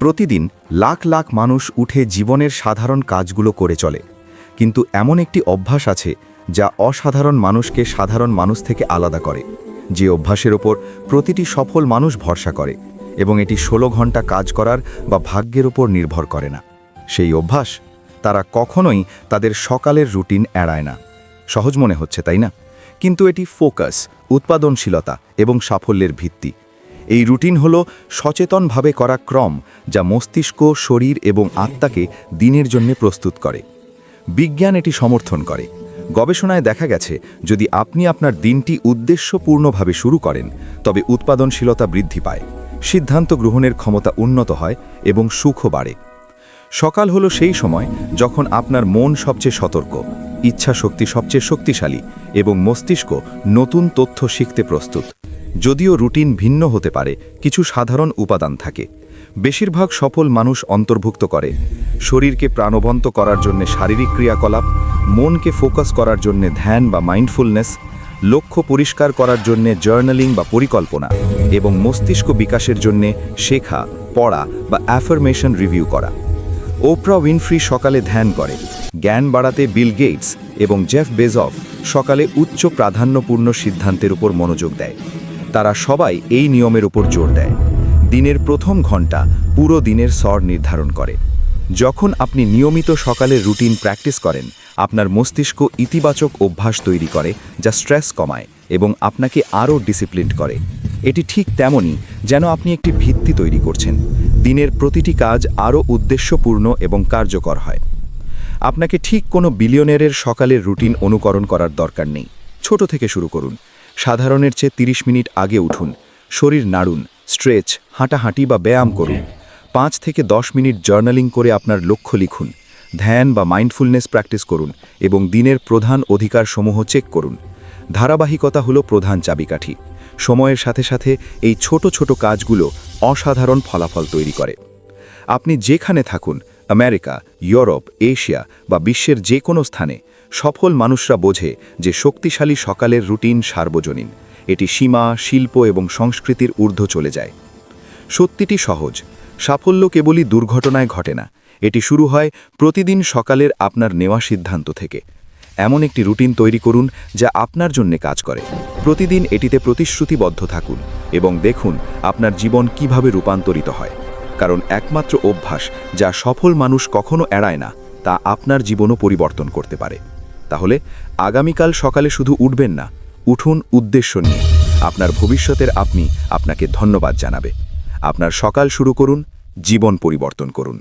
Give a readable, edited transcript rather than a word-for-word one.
প্রতিদিন লাখ লাখ মানুষ উঠে জীবনের সাধারণ কাজগুলো করে চলে, কিন্তু এমন একটি অভ্যাস আছে যা অসাধারণ মানুষকে সাধারণ মানুষ থেকে আলাদা করে, যে অভ্যাসের ওপর প্রতিটি সফল মানুষ ভরসা করে এবং এটি 16 ঘন্টা কাজ করার বা ভাগ্যের ওপর নির্ভর করে না। সেই অভ্যাস, তারা কখনোই তাদের সকালের রুটিন এড়ায় না। সহজ মনে হচ্ছে, তাই না? কিন্তু এটি ফোকাস, উৎপাদনশীলতা এবং সাফল্যের ভিত্তি। এই রুটিন হলো সচেতনভাবে করা ক্রম, যা মস্তিষ্ক, শরীর এবং আত্মাকে দিনের জন্য প্রস্তুত করে। বিজ্ঞান এটি সমর্থন করে। গবেষণায় দেখা গেছে, যদি আপনি আপনার দিনটি উদ্দেশ্যপূর্ণভাবে শুরু করেন, তবে উৎপাদনশীলতা বৃদ্ধি পায়, সিদ্ধান্ত গ্রহণের ক্ষমতা উন্নত হয় এবং সুখও বাড়ে। সকাল হলো সেই সময় যখন আপনার মন সবচেয়ে সতর্ক, ইচ্ছা শক্তি সবচেয়ে শক্তিশালী এবং মস্তিষ্ক নতুন তথ্য শিখতে প্রস্তুত। যদিও রুটিন ভিন্ন হতে পারে, কিছু সাধারণ উপাদান থাকে। বেশিরভাগ সফল মানুষ অন্তর্ভুক্ত করে শরীরকে প্রাণবন্ত করার জন্য শারীরিক ক্রিয়াকলাপ, মনকে ফোকাস করার জন্য ধ্যান বা মাইন্ডফুলনেস, লক্ষ্য পরিষ্কার করার জন্য জার্নালিং বা পরিকল্পনা, এবং মস্তিষ্ক বিকাশের জন্য শেখা, পড়া বা অ্যাফার্মেশন রিভিউ করা। ওপ্রা উইনফ্রি সকালে ধ্যান করে। জ্ঞান বাড়াতে বিল গেটস এবং জেফ বেজফ সকালে উচ্চ প্রাধান্যপূর্ণ সিদ্ধান্তের উপর মনোযোগ দেয়। তারা সবাই এই নিয়মের উপর জোর দেয়। দিনের প্রথম ঘন্টা পুরো দিনের স্তর নির্ধারণ করে। যখন আপনি নিয়মিত সকালের রুটিন প্র্যাকটিস করেন, আপনার মস্তিষ্ক ইতিবাচক অভ্যাস তৈরি করে, যা স্ট্রেস কমায় এবং আপনাকে আরও ডিসিপ্লিনড করে। এটি ঠিক তেমনই যেন আপনি একটি ভিত্তি তৈরি করছেন। দিনের প্রতিটি কাজ আরও উদ্দেশ্যপূর্ণ এবং কার্যকর হয়। আপনাকে ঠিক কোনো বিলিয়নারের সকালের রুটিন অনুকরণ করার দরকার নেই। ছোট থেকে শুরু করুন। সাধারণের চেয়ে 30 মিনিট আগে উঠুন, শরীর নাড়ুন, স্ট্রেচ, হাঁটাহাঁটি বা ব্যায়াম করুন। 5 থেকে 10 মিনিট জার্নালিং করে আপনার লক্ষ্য লিখুন। ধ্যান বা মাইন্ডফুলনেস প্র্যাকটিস করুন এবং দিনের প্রধান অধিকারসমূহ চেক করুন। ধারাবাহিকতা হলো প্রধান চাবিকাঠি। সময়ের সাথে সাথে এই ছোট ছোট কাজগুলো অসাধারণ ফলাফল তৈরি করে। আপনি যেখানে থাকুন, আমেরিকা, ইউরোপ, এশিয়া বা বিশ্বের যে কোনো স্থানে, সফল মানুষরা বোঝে যে শক্তিশালী সকালের রুটিন সার্বজনীন। এটি সীমা, শিল্প এবং সংস্কৃতির ঊর্ধ্বে চলে যায়। সত্যিটি সহজ, সাফল্য কেবলই দুর্ঘটনায় ঘটে না। এটি শুরু হয় প্রতিদিন সকালের আপনার নেওয়া সিদ্ধান্ত থেকে। এমন একটি রুটিন তৈরি করুন যা আপনার জন্য কাজ করে। প্রতিদিন এটিতে প্রতিশ্রুতিবদ্ধ থাকুন এবং দেখুন আপনার জীবন কিভাবে রূপান্তরিত হয়। কারণ একমাত্র অভ্যাস যা সফল মানুষ কখনো এড়ায় না, তা আপনার জীবনও পরিবর্তন করতে পারে। তাহলে আগামীকাল সকালে শুধু উঠবেন না, উঠুন উদ্দেশ্য নিয়ে। আপনার ভবিষ্যতের আপনি আপনাকে ধন্যবাদ জানাবে। আপনার সকাল শুরু করুন, জীবন পরিবর্তন করুন।